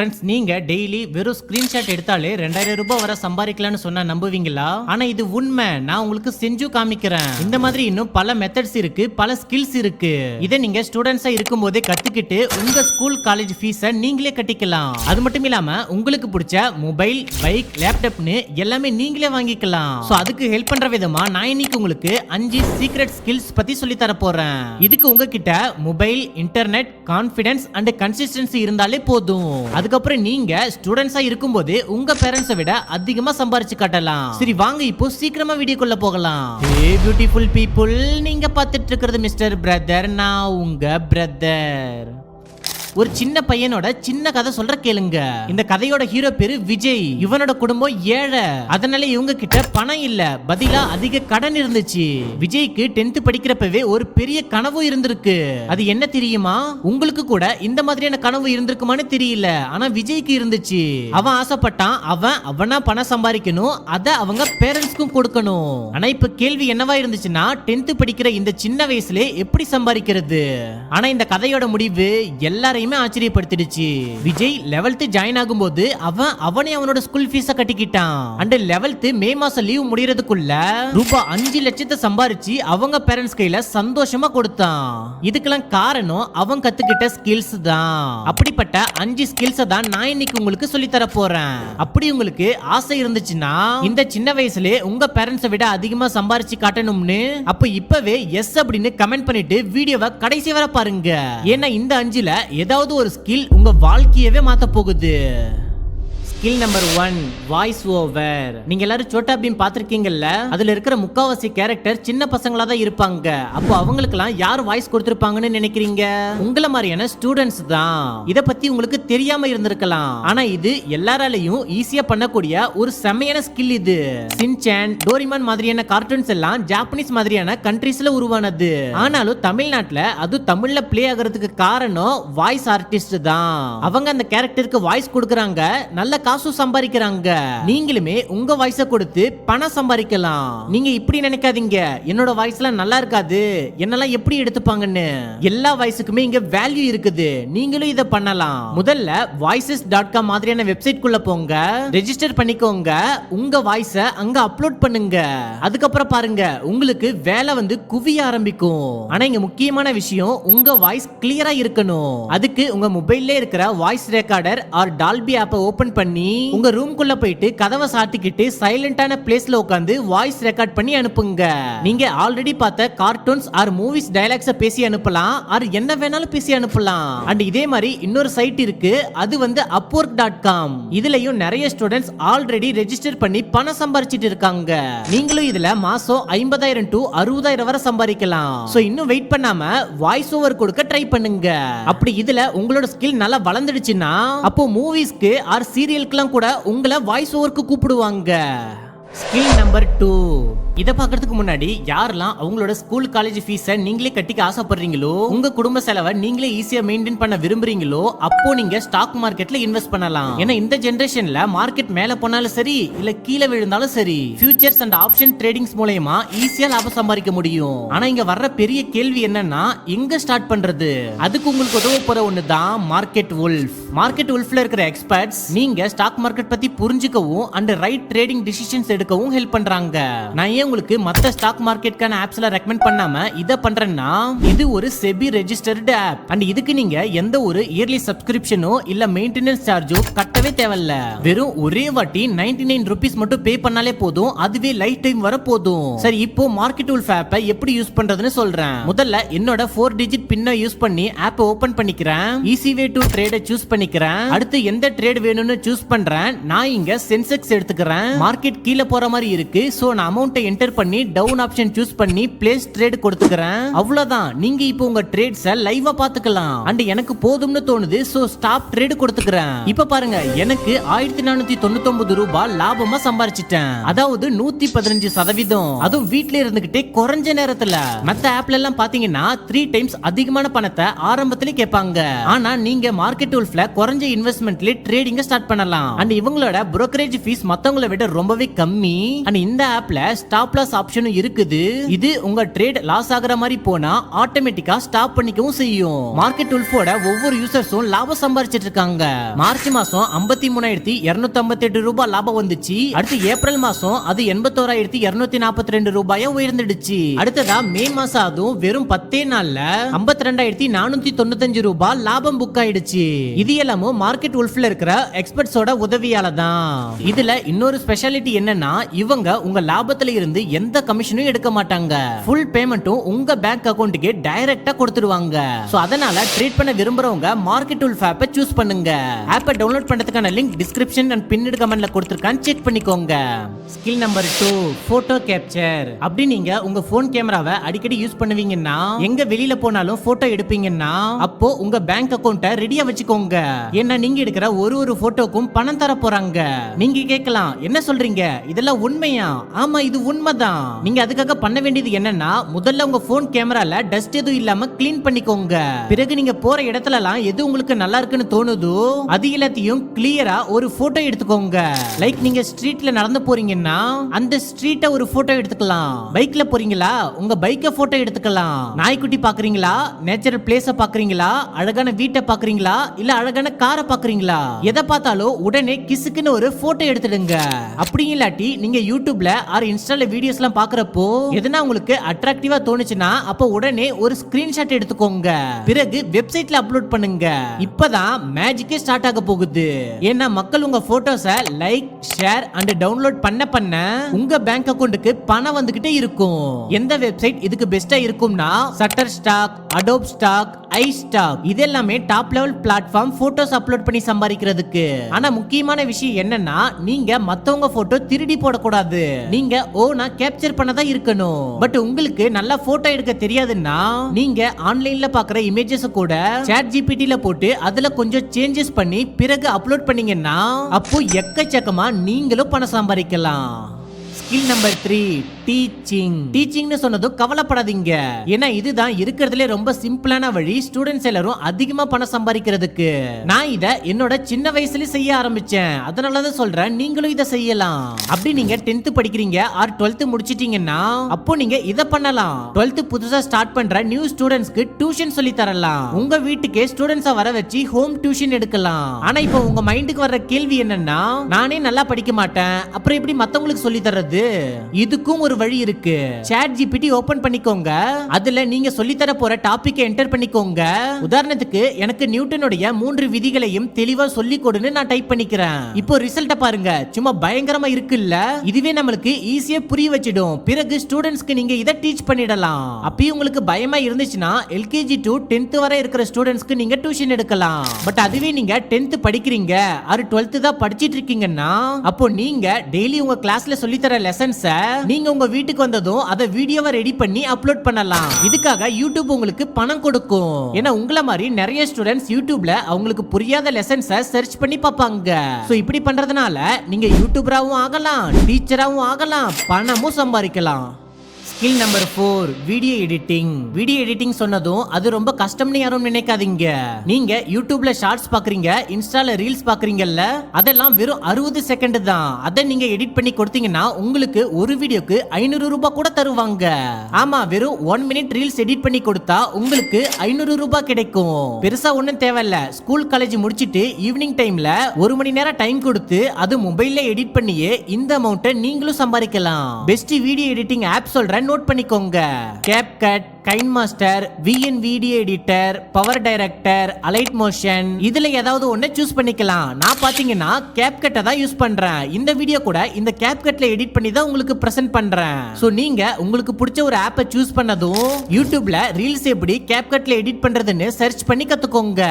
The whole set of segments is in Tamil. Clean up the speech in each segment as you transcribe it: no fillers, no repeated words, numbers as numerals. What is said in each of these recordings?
ஃப்ரெண்ட்ஸ், நீங்க டெய்லி வெறும் ஸ்கிரீன்ஷாட் எடுத்தாலே 2000 ரூபாய் வர சம்பாதிக்கலாம்னு சொன்னா நம்புவீங்களா? ஆனா இது உண்மை. நான் உங்களுக்கு செஞ்சு காமிக்கிறேன். இந்த மாதிரி இன்னும் பல மெத்தட்ஸ் இருக்கு, பல ஸ்கில்ஸ் இருக்கு. இதை நீங்க ஸ்டூடெண்ட்ஸா இருக்கும் போதே கத்துக்கிட்டு உங்க ஸ்கூல் காலேஜ் ஃபீஸை நீங்களே கட்டிக்கலாம். அது மட்டும் இல்லாம உங்களுக்கு பிடிச்ச மொபைல், பைக், லேப்டாப்னு எல்லாமே நீங்களே வாங்கிக்கலாம். சோ அதுக்கு ஹெல்ப் பண்ற விதமா நான் இன்னைக்கு உங்களுக்கு 5 சீக்ரெட் ஸ்கில்ஸ் பத்தி சொல்லி தர போறேன். இதுக்கு உங்ககிட்ட mobile, internet, confidence and consistency இருந்தாலே போதும். அதுக்கப்புறம் நீங்க ஸ்டூடெண்ட்ஸா இருக்கும்போது உங்க பேரண்ட்ஸை விட அதிகமா சம்பாரிச்சு காட்டலாம். சரி வாங்க இப்போ சீக்கிரமா வீடியோக்குள்ள போகலாம். ஏ பியூட்டிஃபுல் பீப்புள், நீங்க பார்த்துட்டு இருக்கிறது மிஸ்டர் பிரதர். நான் உங்க பிரதர். ஒரு சின்ன பையனோட சின்ன கதை சொல்ற கேளுங்க. இந்த கதையோட ஹீரோ பேரு விஜய். இவனோட குடும்பம் ஏழை. அதனால இவங்க கிட்ட பணம் இல்ல, பதிலா அதிக கடன் இருந்துச்சு. விஜய்க்கு 10th படிக்கிறப்பவே ஒரு பெரிய கனவு இருந்திருக்கு. அது என்ன தெரியுமா? உங்களுக்கு கூட இந்த மாதிரியான கனவு இருந்திருக்குமான்னு தெரியல, ஆனா விஜய்க்கு இருந்துச்சு. அவன் ஆசைப்பட்டான் அவனா பணம் சம்பாதிக்கணும், அத அவங்க பேரண்ட்ஸ்க்கும் கொடுக்கணும். ஆனா இப்ப கேள்வி என்னவா இருந்துச்சுன்னா, 10th படிக்கிற இந்த சின்ன வயசுல எப்படி சம்பாதிக்கிறது? ஆனா இந்த கதையோட முடிவு எல்லாரையும் ஆச்சரியப்படுத்திடுச்சு. விஜய் 11th ஜாயின் ஆகும்போது அவனே அவனோட ஸ்கூல் ஃபீஸ கட்டிக்கிட்டான். அண்ட் 11th மே மாசம் லீவ் முடியறதுக்குள்ள ரூபாய் 5 லட்சத்தை சம்பாரிச்சு அவங்க பேரண்ட்ஸ் கையில சந்தோஷமா கொடுத்தான். இதுக்கெல்லாம் காரணம் அவன் கத்துக்கிட்ட ஸ்கில்ஸ் தான். அப்படிப்பட்ட 5 ஸ்கில்ஸ் தான் நான் இன்னைக்கு உங்களுக்கு சொல்லி தர போறேன். அப்படி உங்களுக்கு ஆசை இருந்துச்சுன்னா இந்த சின்ன வயசுல உங்க பேரண்ட்ஸை விட அதிகமா சம்பாரிச்சு காட்டணும்னு அப்ப இப்பவே எஸ் அப்படின்னு கமெண்ட் பண்ணிட்டு வீடியோவை கடைசி வரை பாருங்க. ஏன்னா இந்த 5ல ஏதாவது ஒரு ஸ்கில் உங்க வாழ்க்கையவே மாத்த போகுது. Skill number 1, voice over. நீங்க எல்லாரும் சோட்டா பீம் பாத்திருக்கீங்கல்ல? அதுல இருக்கிற முக்காவாசி கேரக்டர் சின்ன பசங்களா தான் இருப்பாங்க. அப்போ அவங்களுக்கெல்லாம் யார் வாய்ஸ் கொடுத்திருப்பாங்கன்னு நினைக்கிறீங்க? உங்கள மாதிரியான ஸ்டூடெண்ட்ஸ் தான். இத பத்தி உங்களுக்கு தெரியாம இருந்திருக்கலாம், ஆனா இது எல்லாராலையும் ஈஸியா பண்ணக்கூடிய ஒரு செமையான ஸ்கில். இது சின்சான், டோரிமான் மாதிரியான கார்ட்டூன்ஸ் எல்லாம் ஜாப்பனீஸ் மாதிரியான கண்ட்ரீஸ்ல உருவானது. ஆனாலும் தமிழ்நாட்டுல அது தமிழ்ல பிளே ஆகிறதுக்கு காரணம் வாய்ஸ் ஆர்டிஸ்ட் தான். அவங்க அந்த கேரக்டருக்கு வாய்ஸ் கொடுக்கறாங்க, நல்ல காசு சம்பாதிக்கிறாங்க. நீங்களுமே உங்க வாய்ஸ கொடுத்து பணம் சம்பாதிக்கலாம். நீங்க இப்படி நினைக்காதீங்க, என்னோட வாய்ஸ்லாம் நல்லா இருக்காது, என்னெல்லாம் எப்படி எடுத்துப்பாங்கன்னு. எல்லா வாய்ஸுக்குமே இங்க வேல்யூ இருக்குது. நீங்களும் இத பண்ணலாம். முதல்ல voices.com மாதிரியான வெப்சைட் குள்ள போங்க, ரெஜிஸ்டர் பண்ணிக்கோங்க, உங்க வாய்ஸ அங்க அப்லோட் பண்ணுங்க. அதுக்கப்புறம் பாருங்க உங்களுக்கு வேலை வந்து குவிய ஆரம்பிக்கும். ஆனா இங்க முக்கியமான விஷயம், உங்க வாய்ஸ் கிளியரா இருக்கணும். அதுக்கு உங்க மொபைல்ல இருக்கிற வாய்ஸ் ரெக்கார்டர் ஆர் டால்பி ஆப்பை ஓபன் பண்ணி உங்க ரூம்குள்ள போயிட்டு கதவை சாத்திக்கிட்டு சைலண்டான பிளேஸ்ல உட்கார்ந்து வாய்ஸ் ரெக்கார்ட் பண்ணி அனுப்புங்க. நீங்க ஆல்ரெடி பார்த்த கார்ட்டூன்ஸ் ஆர் மூவிஸ் டயலாக்ஸ பேசி அனுப்பலாம், ஆர் என்ன வேணாலும் பேசி அனுப்பலாம். அண்ட் இதே மாதிரி இன்னொரு சைட் இருக்கு, அது வந்து upwork.com. இதுலயும் நிறைய ஸ்டூடெண்ட்ஸ் ஆல்ரெடி ரெஜிஸ்டர் பண்ணி பணம் சம்பாதிச்சிட்டு இருக்காங்க. நீங்களும் இதுல மாசம் 50,000 to 60,000 வரை சம்பாதிக்கலாம். சோ இன்னும் வெயிட் பண்ணாம வாய்ஸ் ஓவர் கொடுக்க ட்ரை பண்ணுங்க. அப்படி இதுல உங்களோட ஸ்கில் நல்லா வளர்ந்துடுச்சுன்னா அப்போ மூவிஸ்க்கு ஆர் சீரியல்க்குலாம் கூட உங்களை வாய்ஸ் ஓவருக்கு கூப்பிடுவாங்க. Skill number 2. இத பாக்கிறதுக்கு முன்னாடி யாரெல்லாம் அவங்களோட ஸ்கூல் காலேஜ் ஃபீஸை நீங்களே கட்டிக்க ஆசைப்படுறீங்களோ, உங்க குடும்ப செலவை நீங்களே ஈஸியா மெயின்டைன் பண்ண விரும்புறீங்களோ, அப்போ நீங்க ஸ்டாக் மார்க்கெட்ல இன்வெஸ்ட் பண்ணலாம். ஏன்னா இந்த ஜெனரேஷன்ல மார்க்கெட் மேல போனாலும் சரி இல்ல கீழே விழுந்தாலும் சரி, ஃபியூச்சர்ஸ் அண்ட் ஆப்ஷன் ட்ரேடிங்ஸ் மூலமா ஈஸியா லாபம் சம்பாதிக்க முடியும். ஆனா இங்க வர்ற பெரிய கேள்வி என்னன்னா, எங்க ஸ்டார்ட் பண்றது? அதுக்கு உங்களுக்கு உதவ போற ஒண்ணுதான் மார்க்கெட் வுல்ஃப். மார்க்கெட் வுல்ஃப்ல இருக்கிற எக்ஸ்பர்ட்ஸ் நீங்க ஸ்டாக் மார்க்கெட் பத்தி புரிஞ்சுக்கவும் அண்ட் ரைட் ட்ரேடிங் டிசிஷன்ஸ் எடுக்கவும் ஹெல்ப் பண்றாங்க. நான் உங்களுக்கு மத்த ஸ்டாக் மார்க்கெட்கான ஆப்ஸ்ல ரெக்கமெண்ட் பண்ணாம இத பண்றேன்னா, இது ஒரு செபி ரெஜிஸ்டர்டு ஆப். அண்ட் இதுக்கு நீங்க எந்த ஒரு இயர்லி சப்ஸ்கிரிப்ஷனோ இல்ல மெயின்டெனன்ஸ் சார்ஜோ கட்டவே தேவையில்ல. வெறும் ஒரே வாட்டி 99 ரூபீஸ் மட்டும் பே பண்ணாலே போதும், அதுவே லைஃப் டைம் வர போதும். சரி இப்போ மார்க்கெட் வுல்ஃப் ஆப்பை எப்படி யூஸ் பண்றதுன்னு சொல்றேன். முதல்ல என்னோட 4 டிஜிட் பின்னை யூஸ் பண்ணி ஆப்பை ஓபன் பண்ணிக்கிறேன். ஈஸி வே டு ட்ரேட சூஸ் பண்ணிக்கிறேன். அடுத்து எந்த ட்ரேட் வேணும்னு சூஸ் பண்றேன். நான் இங்க சென்செக்ஸ் எடுத்துக்கிறேன். மார்க்கெட் கீழ போற மாதிரி இருக்கு, சோ நான் அமௌண்ட்டை என்டர் பண்ணி டவுன் ஆப்ஷன் சூஸ் பண்ணி பிளேஸ் ட்ரேட் கொடுத்துக்கிறேன். அவ்வளவுதான், நீங்க இப்போ உங்க ட்ரேட்ஸை லைவா பாத்துக்கலாம். அண்ட் எனக்கு போதும்னு தோணுது, சோ ஸ்டாப் ட்ரேட் கொடுத்துக்கிறேன். இப்ப பாருங்க, எனக்கு 1499 ரூபாய் லாபமா சம்பாரிச்சிட்டேன். அதாவது 115%. அதுவும் வீட்ல இருந்துகிட்டே குறைஞ்ச நேரத்துல. மத்த ஆப்ல எல்லாம் பாத்தீங்கன்னா 3 டைம்ஸ் அதிகமான பணத்தை ஆரம்பத்திலே கேட்பாங்க. ஆனா நீங்க மார்க்கெட் வுல்ஃப்ல குறைஞ்ச இன்வெஸ்ட்மெண்ட்ல ட்ரேடிங் ஸ்டார்ட் பண்ணலாம். அண்ட் இவங்களோட brokerage ஃபீஸ் மத்தவங்கள விட ரொம்பவே கம்மி. அண்ட் இந்த ஆப்ல ஸ்டாக் ஸ்டாப் லாஸ் ஆப்ஷனும் இருக்குது. இது உங்க ட்ரேட் லாஸ் ஆகுற மாதிரி போனா ஆட்டோமேட்டிக்கா ஸ்டாப் பண்ணிக்கவும் செய்யும். மார்க்கெட் உல்ஃபோட ஒவ்வொரு யூசர்ஸும் லாபம் சம்பாரிச்சிட்டு இருக்காங்க. மார்ச் மாசம் 53,258 ரூபாய் லாபம் வந்துச்சு. அடுத்து ஏப்ரல் மாசம் அது 81,242 ரூபாயா உயர்ந்துடுச்சு. அடுத்ததா மே மாசம் அதுவும் வெறும் 10 நாள்ல 52,495 ரூபாய் லாபம் புக் ஆயிடுச்சு. இது எல்லாமும் மார்க்கெட் உல்ஃப்ல இருக்கிற எக்ஸ்பர்ட்ஸோட உதவியால தான். இதுல இன்னொரு ஸ்பெஷாலிட்டி என்னன்னா இவங்க உங்க லாபத்துல இருந்து எந்த கமிஷனும் எடுக்க மாட்டாங்க. ஃபுல் பேமெண்ட்டும் உங்க பேங்க் அக்கவுண்ட்க்கு டைரக்டா கொடுத்துடுவாங்க. சோ அதனால ட்ரேட் பண்ண விரும்புறவங்க மார்க்கெட் உல்ஃப் ஆப்பை சூஸ் பண்ணுங்க. ஆப்பை டவுன்லோட் பண்றதுக்கான லிங்க் டிஸ்கிரிப்ஷன் அண்ட் பின்னிட் கமெண்ட்ல கொடுத்திருக்கான்னு செக் பண்ணிக்கோங்க. Skill number 2 photo capture. அப்படி நீங்க உங்க போன் கேமராவை அடிக்கடி யூஸ் பண்ணுவீங்கன்னா எங்க வெளியில போனாலும் போட்டோ எடுப்பீங்கன்னா அப்போ உங்க பேங்க் அக்கவுண்ட ரெடியா வச்சுக்கோங்க. ஏன்னா நீங்க எடுக்கிற ஒரு போட்டோக்கும் பணம் தர போறாங்க. நீங்க கேட்கலாம் என்ன சொல்றீங்க இதெல்லாம் உண்மையா? ஆமா இது உண்மைதான். நீங்க அதுக்காக பண்ண வேண்டியது என்னன்னா முதல்ல உங்க போன் கேமரால டஸ்ட் எதுவும் இல்லாம கிளீன் பண்ணிக்கோங்க. பிறகு நீங்க போற இடத்துல எல்லாம் எது உங்களுக்கு நல்லா இருக்குன்னு தோணுதோ அது எல்லாத்தையும் கிளியரா ஒரு போட்டோ எடுத்துக்கோங்க. லைக் நீங்க ஸ்ட்ரீட்ல நடந்து போறீங்கன்னா அந்த ஸ்ட்ரீட்டை ஒரு போட்டோ எடுத்துக்கலாம். பைக்ல போறீங்களா உங்க பைக்கை போட்டோ எடுத்துக்கலாம். நாய்க்குட்டி பாக்குறீங்களா, நேச்சுரல் பிளேஸ பாக்குறீங்களா, அழகான வீட்டை பாக்குறீங்களா, இல்ல அழகான காரை பாக்குறீங்களா, எதை பார்த்தாலும் உடனே கிசுக்குன்னு ஒரு போட்டோ எடுத்துடுங்க. அப்படி இல்லாட்டி நீங்க யூடியூப்ல ஆர் இன்ஸ்டால வீடியோஸ் எல்லாம் பாக்குறப்போ எதனா உங்களுக்கு அட்ராக்டிவா தோணுச்சுன்னா அப்ப உடனே ஒரு ஸ்கிரீன்ஷாட் எடுத்துக்கோங்க. பிறகு வெப்சைட்ல அப்லோட் பண்ணுங்க. இப்பதான் மேஜிக்கே ஸ்டார்ட் ஆக போகுது. ஏன்னா மக்கள் உங்க போட்டோஸை லைக், ஷேர் அண்ட் டவுன்லோட் பண்ண உங்க பேங்க் அக்கவுண்ட்க்கு பணம் வந்துகிட்டே இருக்கும். எந்த வெப்சைட் இதுக்கு பெஸ்டா இருக்கும்னா சட்டர்ஸ்டாக், அடோப் ஸ்டாக், ஐஸ்டாக் இது எல்லாமே top level platform photos upload பண்ணி சம்பாதிக்கிறதுக்கு. ஆனா முக்கியமான விஷயம் என்னன்னா நீங்க மத்தவங்க போட்டோ திருடி போடக்கூடாது. நீங்க ஓனா கேப்சர் பண்ணதான் இருக்கணும். பட் உங்களுக்கு நல்லா போட்டோ எடுக்க தெரியாதுன்னா நீங்க ஆன்லைன்ல பாக்குற இமேஜஸ் கூட ChatGPT-ல போட்டு அதுல கொஞ்சம் சேஞ்சஸ் பண்ணி பிறகு அப்லோட் பண்ணீங்கன்னா அப்போ எக்கச்சக்கமா நீங்களும் பணம் சம்பாதிக்கலாம். Skill number 3 teaching. டீச்சிங்னு சொன்னதும் கவலைப்படாதீங்க. ஏன்னா இதுதான் இருக்கிறதுலே ரொம்ப சிம்பிளான வழி ஸ்டூடெண்ட்ஸ் எல்லாரும் அதிகமா பணம் சம்பாதிக்கிறதுக்கு. நான் இத என்னோட சின்ன வயசுல செய்ய ஆரம்பிச்சேன். அதனாலதான் சொல்றேன் நீங்களும் இத செய்யலாம். அப்படி நீங்க 10th படிக்கிறீங்க ஆர் 12th முடிச்சிட்டீங்கன்னா அப்போ நீங்க இத பண்ணலாம். 12th புதுசா ஸ்டார்ட் பண்ற நியூ ஸ்டூடெண்ட்ஸ்க்கு டியூஷன் சொல்லி தரலாம். உங்க வீட்டுக்கே ஸ்டூடெண்ட்ஸை வர வச்சு ஹோம் டியூஷன் எடுக்கலாம். ஆனா இப்போ உங்க மைண்டுக்கு வர்ற கேள்வி என்னன்னா நானே நல்லா படிக்க மாட்டேன் அப்புறம் எப்படி மத்தவங்களுக்கு சொல்லி தர்றது? இதுக்கும் ஒரு வழி இருக்கு. ChatGPT ஓபன் பண்ணிக்கோங்க. அதுல நீங்க சொல்லி தர போற டாபிக்கை என்டர் பண்ணிக்கோங்க. உதாரணத்துக்கு எனக்கு நியூட்டனுடைய 3 விதிகளையும் தெளிவா சொல்லி கொடுன்னு நான் டைப் பண்ணிக்கிறேன். இப்போ ரிசல்ட்ட பாருங்க. சும்மா பயங்கரமா இருக்குல்ல? இதுவே நம்மளுக்கு ஈஸியா புரிய வச்சிடும். பிறகு ஸ்டூடெண்ட்ஸ்க்கு நீங்க இத டீச் பண்ணிடலாம். அப்பயும் உங்களுக்கு பயமா இருந்துச்சுன்னா LKG to 10th வரை இருக்கிற ஸ்டூடெண்ட்ஸ்க்கு நீங்க டியூஷன் எடுக்கலாம். பட் அதுவே நீங்க 10th படிக்கிறீங்க ஆர் 12th தான் படிச்சிட்டு இருக்கீங்கன்னா அப்போ நீங்க டெய்லி உங்க கிளாஸ்ல சொல்லி தர லெசன்ஸ நீங்க உங்க வீட்டுக்கு வந்ததும் அத வீடியோவை ரெடி பண்ணி அப்லோட் பண்ணலாம். இதுக்காக யூடியூப் உங்களுக்கு பணம் கொடுக்கும். ஏன்னா உங்கள மாதிரி நிறைய ஸ்டூடெண்ட்ஸ் யூடியூப்ல அவங்களுக்கு புரியாத லெசன்ஸை சர்ச் பண்ணி பார்ப்பாங்க. சோ இப்படி பண்றதுனால நீங்க யூடியூபராவும் ஆகலாம், டீச்சராவும் ஆகலாம், பணமும் சம்பாதிக்கலாம். Skill number 4 video editing. Video editing சொன்னதும் அது ரொம்ப கஷ்டம்னு யாரும் நினைக்காதீங்க. நீங்க யூடியூப்ல ஷார்ட்ஸ் பாக்குறீங்க, இன்ஸ்டால ரீல்ஸ் பாக்குறீங்கல்ல, அதெல்லாம் வெறும் 60 செகண்ட் தான். அதை நீங்க எடிட் பண்ணி கொடுத்தீங்கன்னா உங்களுக்கு ஒரு வீடியோக்கு 500 ரூபாய் கூட தருவாங்க. ஆமா, வெறும் 1 மினிட் ரீல்ஸ் எடிட் பண்ணி கொடுத்தா உங்களுக்கு 500 ரூபாய் கிடைக்கும். பெருசா ஒண்ணும் தேவையில்ல. ஸ்கூல் காலேஜ் முடிச்சிட்டு ஈவினிங் டைம்ல 1 மணி நேரம் டைம் கொடுத்து அது மொபைல்ல எடிட் பண்ணியே இந்த அமௌண்ட்டை நீங்களும் சம்பாதிக்கலாம். பெஸ்ட் வீடியோ எடிட்டிங் ஆப் சொல்றேன், நோட் பண்ணிக்கோங்க. CapCut, KineMaster, VN video editor, power director, allied motion இதுல ஏதாவது ஒண்ணு சூஸ் பண்ணிக்கலாம். நான் பாத்தீங்கன்னா CapCut தான் யூஸ் பண்றேன். இந்த வீடியோ கூட இந்த CapCutல எடிட் பண்ணி தான் உங்களுக்கு பிரசன்ட் பண்றேன். சோ நீங்க உங்களுக்கு பிடிச்ச ஒரு ஆப்பை சூஸ் பண்ணதும் யூடியூப்ல ரீல்ஸ் எப்படி CapCutல எடிட் பண்றதுன்னு சர்ச் பண்ணி கத்துக்கோங்க.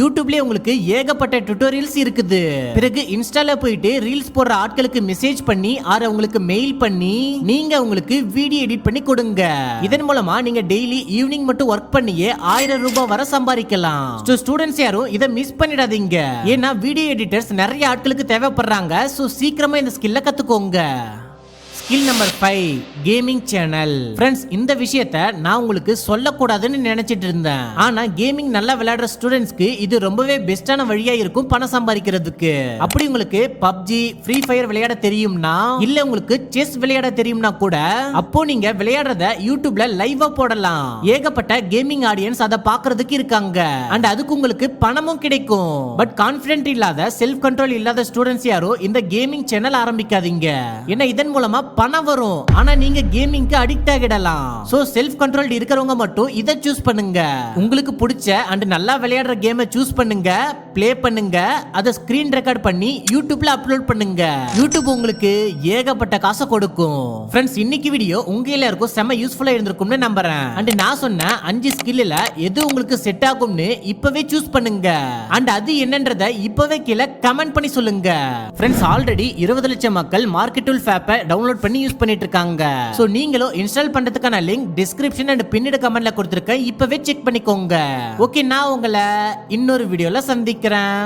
யூடியூப்லயே உங்களுக்கு ஏகப்பட்ட டுட்டோரியல்ஸ் இருக்குது. பிறகு இன்ஸ்டால போயிட்டு ரீல்ஸ் போடுற ஆட்களுக்கு மெசேஜ் பண்ணி ஆர் உங்களுக்கு மெயில் பண்ணி நீங்க உங்களுக்கு வீடியோ எடிட் பண்ணி கொடுங்க. இதன் மூலமா நீங்க டெய்லி ஈவினிங் மட்டும் ஒர்க் பண்ணியே 1000 ரூபாய் வரை சம்பாதிக்கலாம். ஸ்டூடெண்ட்ஸ் யாரும் இதை மிஸ் பண்ணிடாதீங்க. ஏன்னா வீடியோ எடிட்டர்ஸ் நிறைய ஆட்களுக்கு தேவைப்படுறாங்க. சோ சீக்கிரமா இந்த ஸ்கில்ல கத்துக்கோங்க. Skill number 5 gaming channel. Friends, இந்த விஷயத்தை நான் உங்களுக்கு சொல்லக்கூடாதுன்னு நினைச்சிட்டு இருந்தேன். ஆனா கேமிங் நல்லா விளையாடுற ஸ்டூடெண்ட்ஸ்க்கு இது ரொம்பவே பெஸ்டான வழியா இருக்கும் பணம் சம்பாதிக்கிறதுக்கு. அப்படி உங்களுக்கு பப்ஜி, ஃப்ரீ ஃபயர் விளையாட தெரியும்னா, இல்ல உங்களுக்கு செஸ் விளையாட தெரியும்னா கூட, அப்போ நீங்க விளையாடுறத யூடியூப்ல லைவா போடலாம். ஏகப்பட்ட கேமிங் ஆடியன்ஸ் அதை பாக்குறதுக்கு இருக்காங்க. அண்ட் அதுக்கு உங்களுக்கு பணமும் கிடைக்கும். பட் கான்பிடென்ட் இல்லாத, செல்ஃப் கண்ட்ரோல் இல்லாத ஸ்டூடெண்ட்ஸ் யாரோ இந்த கேமிங் சேனல் ஆரம்பிக்காதீங்க. ஏன்னா இதன் மூலமா பணம் வரும், ஆனா நீங்க கேமிங்க்கு அடிக்ட் ஆகிடலாம். சோ செல்ஃப் கண்ட்ரோல் இருக்கிறவங்க மட்டும் இதை சூஸ் பண்ணுங்க. உங்களுக்கு பிடிச்ச அண்ட் நல்லா விளையாடுற கேமை சூஸ் பண்ணுங்க, ப்ளே பண்ணுங்க, அதை ஸ்கிரீன் ரெக்கார்ட் பண்ணி யூடியூப்ல அப்லோட் பண்ணுங்க. யூடியூப் உங்களுக்கு ஏகப்பட்ட காசை கொடுக்கும். ஃப்ரெண்ட்ஸ், இன்னைக்கு வீடியோ உங்க எல்லாருக்கும் செம யூஸ்ஃபுல்லா இருந்திருக்கும்னு நம்புறேன். அண்ட் நான் சொன்ன 5 ஸ்கில்ல எது உங்களுக்கு செட் ஆகும்னு இப்பவே சூஸ் பண்ணுங்க. அண்ட் அது என்னன்றதை இப்பவே கீழே கமெண்ட் பண்ணி சொல்லுங்க. ஃப்ரெண்ட்ஸ், ஆல்ரெடி 20 லட்சம் மக்கள் மார்க்கெட் டூல்ஸ் ஆப்பை டவுன்லோட் பண்ணி யூஸ் பண்ணிட்டு இருக்காங்க. சோ நீங்களும் இன்ஸ்டால் பண்றதுக்கான லிங்க் டிஸ்கிரிப்ஷன் அண்ட் பின்னிட கமெண்ட்ல கொடுத்திருக்கேன். இப்பவே செக் பண்ணிக்கோங்க. ஓகே, நான் உங்களை இன்னொரு வீடியோல சந்திக்கிறேன்.